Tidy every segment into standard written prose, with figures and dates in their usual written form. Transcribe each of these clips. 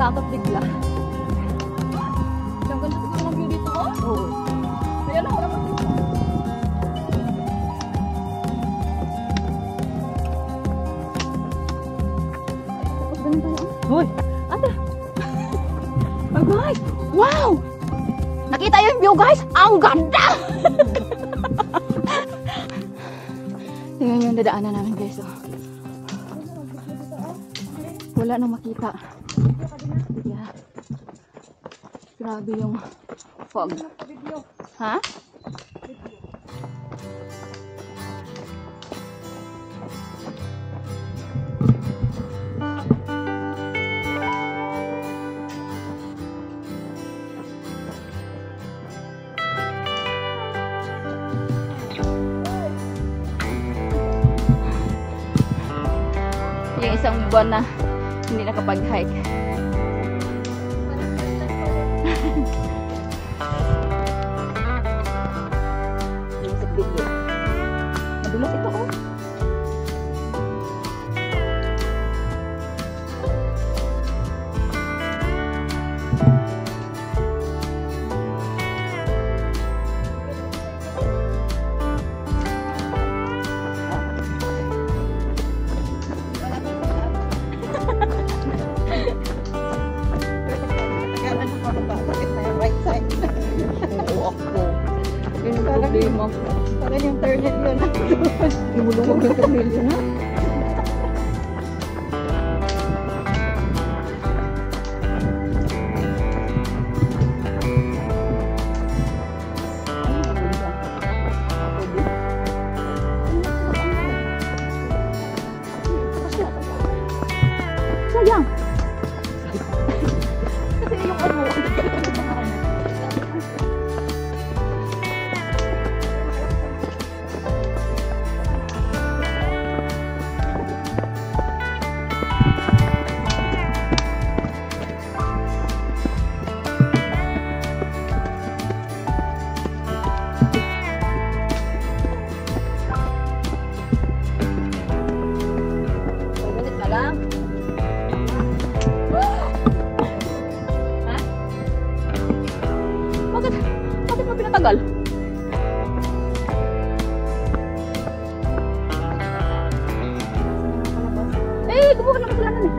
Takot bigla. Ang ganda siguro ng view dito, oh? Oo. Ayan na, wala pa dito. Tapos ganun tayo. Hoy! Ate! Oh guys! Wow! Nakita yung view guys! Ang ganda! Tingnan yung dadaanan namin guys, oh. Wala nang makita. Yeah. Grabe yung fog. Ha? Yung isang buwan na hindi nakapag-hike. Music video. Madulas ito, oh. Problema. Parang yung turnet yun. Lumulungog yung turnet yun, ha? Sayang! Kasi yung ano. Bakit mo pinatagal? Eh, gumawa na kasalanan eh.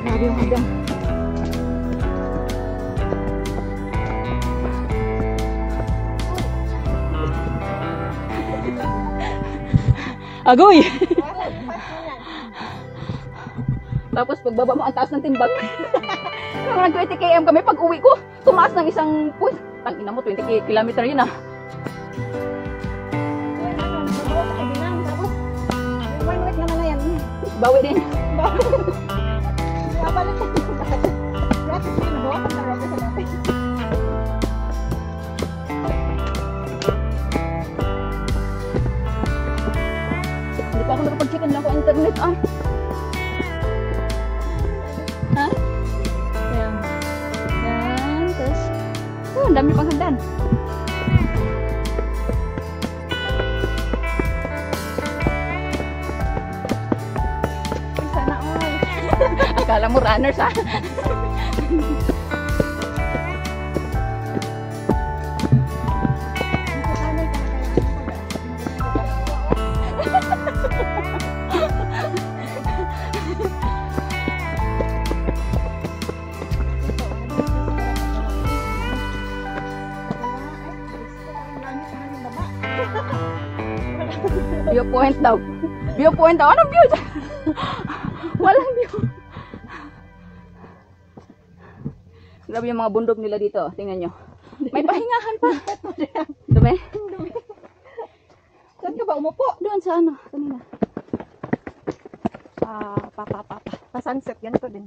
Grabe yung hagdan. Agoy! Tapos pagbaba mo ang taas ng timbang. Nang 20 km kami, pag uwi ko, tumaas ng isang point. Tangina mo, 20 km yun ah. Bawi din. Hindi pa ako nakapag-chicken lang ko internet ah. Ha? Yan. Yan. Tapos, ang dami pang hagdan. Sana all. Akala mo runners ha? Viewpoint daw. Viewpoint daw. Anong view? Walang view. Grabe yung mga bundok nila dito. Tingnan nyo. May pahingahan pa. Dumi? Saan ka ba umupo? Doon sa ano. Kanina. Pa sunset. Ganito din.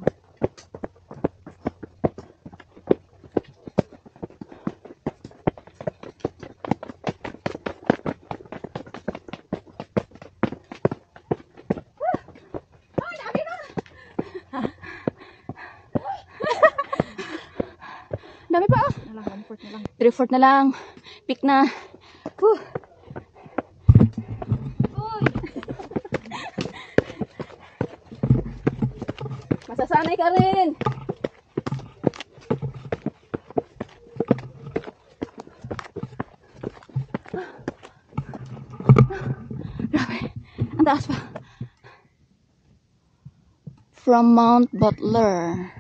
Dami pa oh. 3/4 na lang. Pick na. Masasanay ka rin. Grabe. Ang taas pa. From Mount Butler.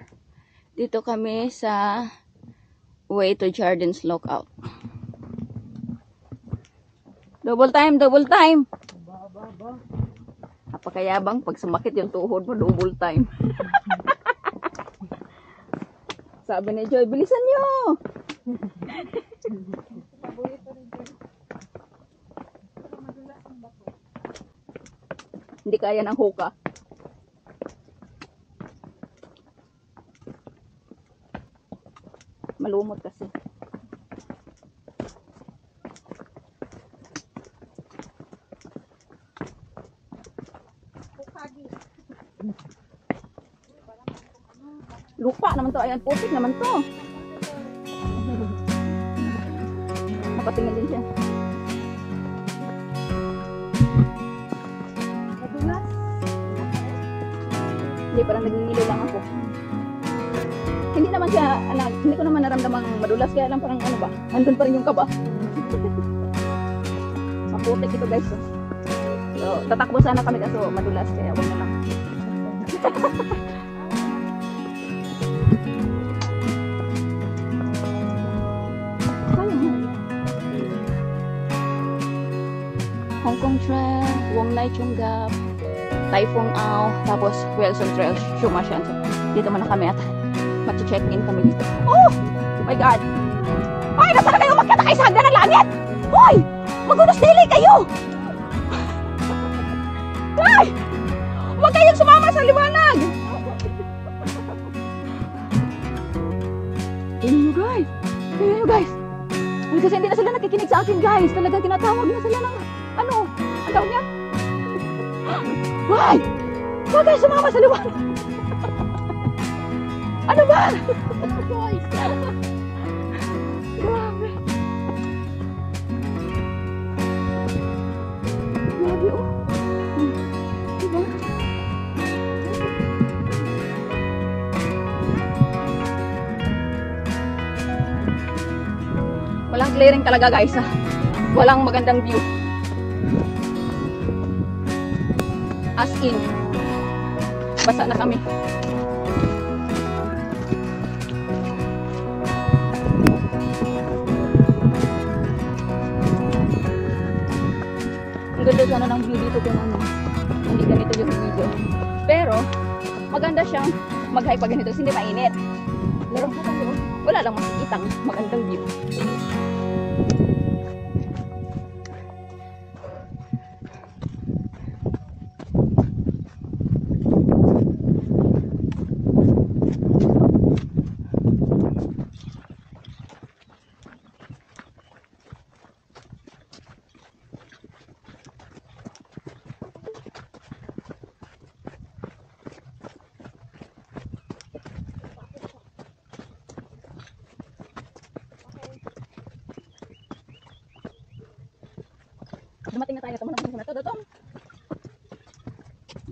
Dito kami sa way to Jardins Lookout. Double time, double time. Napakayabang pag sumakit yung tuhod mo, double time. Sabi ni Joy, bilisan nyo. Hindi kaya ng hoka. Malumot kasi. Lupa naman to. Ayan, putik naman to. Napatingin din siya. Madulas. Hindi, parang nagingilo lang ako. Hindi naman siya, hindi ko naman naramdamang madulas. Kaya lang parang ano ba, nandun pa rin yung kaba. Maputik ito guys. So, tatakbo sana kami kaso madulas. Kaya wag na lang. Hong Kong Trail, Wong Nai Chunggap, Tai Phong Ao, tapos Wilson Trail, Shumashan. So, dito muna kami at mag-check-in kami dito. Oh my God! Ay, nasa na kayo? Magkita kayo sa hagdan ng langit! Hoy! Magunos dili kayo! Ay! Huwag kayong sumama sa liwanag! Tingnan nyo guys! Tingnan nyo guys! Ay, kasi hindi na sila nakikinig sa akin guys! Talagang tinatawag na sila ng ano? Ang tawag niya? Ay! Huwag kayong sumama sa liwanag! Ano ba? Guys! Grabe! Grabe oh! Diba? Walang clearing talaga guys ha. Walang magandang view. As in, basa na kami. Ang ganda sana ng view dito kung ano. Hindi ganito yung video. Pero, maganda siyang mag-hike pag ganito. Hindi mainit. Wala lang makikitang magandang view. Dumating na tayo sa manang na to, Dotong.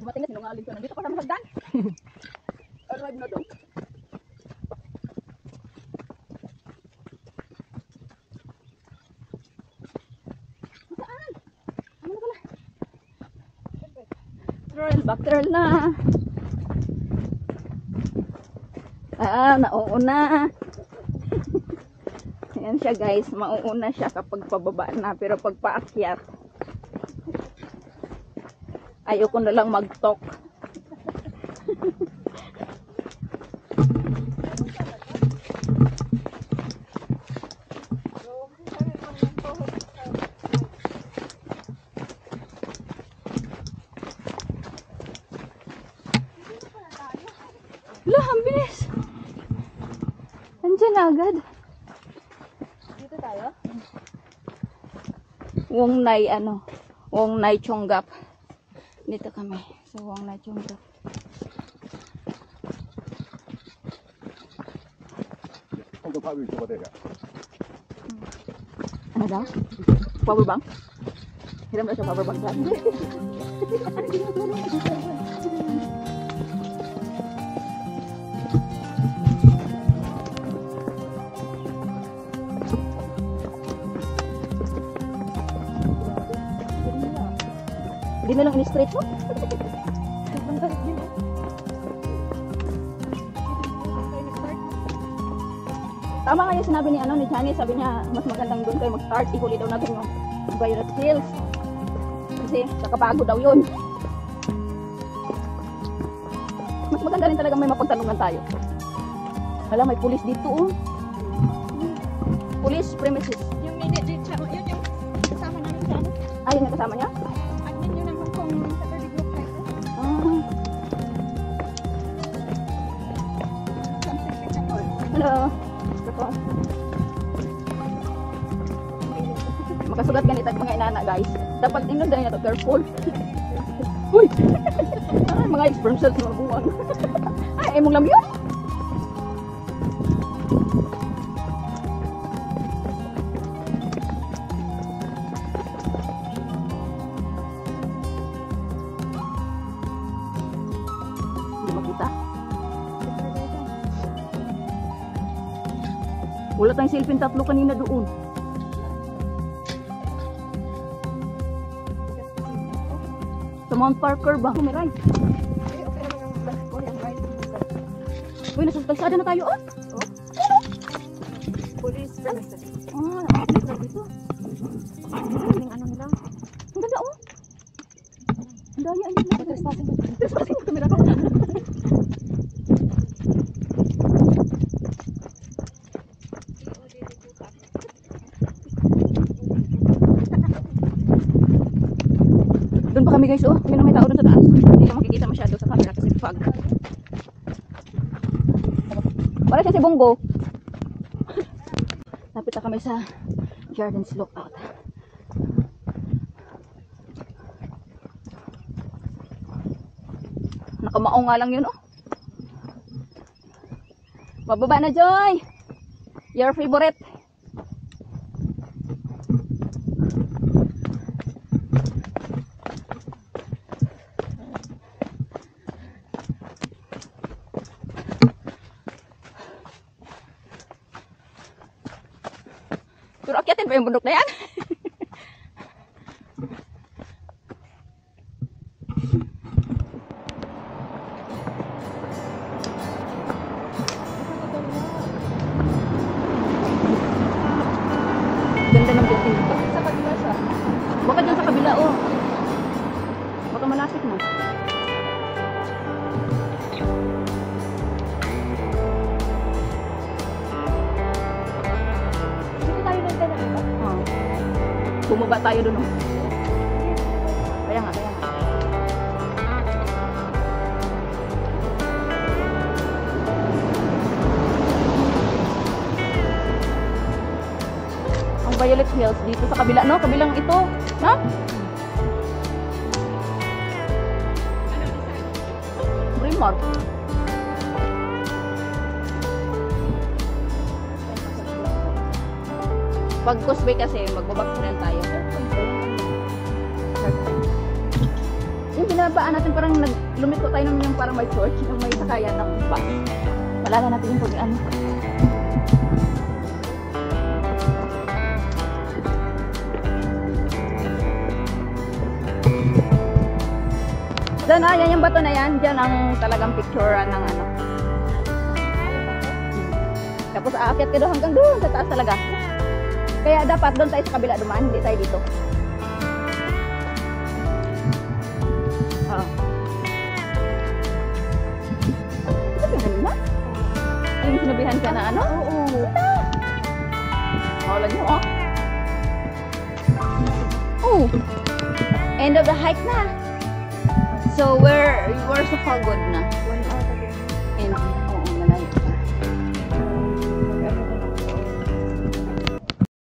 Dumating na, sinungaling ko. Nandito pa sa masagdan. Arrive na, Dong. Saan? Ano na pala? Trail, back trail na. Nauuna. Ayan siya guys, mauuna siya kapag pababa na. Pero pag paakyat, ayoko na lang mag-talk. Wala, ang bilis. Nandiyan na agad. Dito tayo? Wong Nai, Wong Nai Chunggap. Dito kami sa Wong Nai Chunggap. Ano daw? Power bank? Hiram daw siya power bank dyan. Yun na lang in-straight mo. Sobrang tarik din eh. Tama nga yung sinabi ni Chani, sabi niya mas magandang doon tayo mag-start, ihuli daw natin yung Violet Hills. Kasi kakapagod daw yun. Mas maganda rin talaga may mapagtanungan tayo. Wala, may pulis dito oh. Police premises. Yung yun yung kasama namin sa ano. Ayun yung kasama niya? Admin yun naman kung Saturday group na ito. Ah. Something like that. Hello. Makasugat ganito ang mga inana guys. Dapat tingnan dahil na to careful. Uy! Ay, mga sperm cells mga buwan. Ay, mong lamyon. Hindi makita. Wala tayong silpin tatlo kanina doon. Sa Mount Parker ba? Kumiray. Uy, nasa kalsada na tayo oh. Police premises. Ah, dito. Yung ano nila. Ang ganda oh. Ang daya ayun na. Trespassing. Trespassing kamera ko. Doon pa kami guys oh. Yun ang may tao doon sa taas. Hindi ko makikita masyado sa camera kasi fog. Wala siya si Bongo. Lapit na kami sa Gardens Lookout. Nakamao nga lang yun oh. Bababa na Joy. Your favorite. Pero akyatin ba yung bundok na yan? Ganda ng building dito. Sa kabila siya. Baka dyan sa kabila oh. Baka malasik na. Dito tayo nang dito. Oh. Bumaba tayo doon oh. Kaya nga, kaya nga. Ang Violet Hills dito sa kabila, no? Kabilang ito. Ha? Brimar. Pag Causeway kasi, magbabak rin tayo. Yung binabaan natin parang lumiko tayo ng yung parang may church, yung may sakayan ng bus. Malala natin yung pag-ano. Diyan yan yung bato na yan. Diyan ang talagang picture ng ano. Tapos aakyat ka doon hanggang doon sa taas talaga. Kaya dapat doon tayo sa kabila dumaan, hindi tayo dito. Ito yung kanina? Ay, yung sinabihan ka na ano? Oo. Wala nyo, oh. Oh! End of the hike na. So, we're so far good na.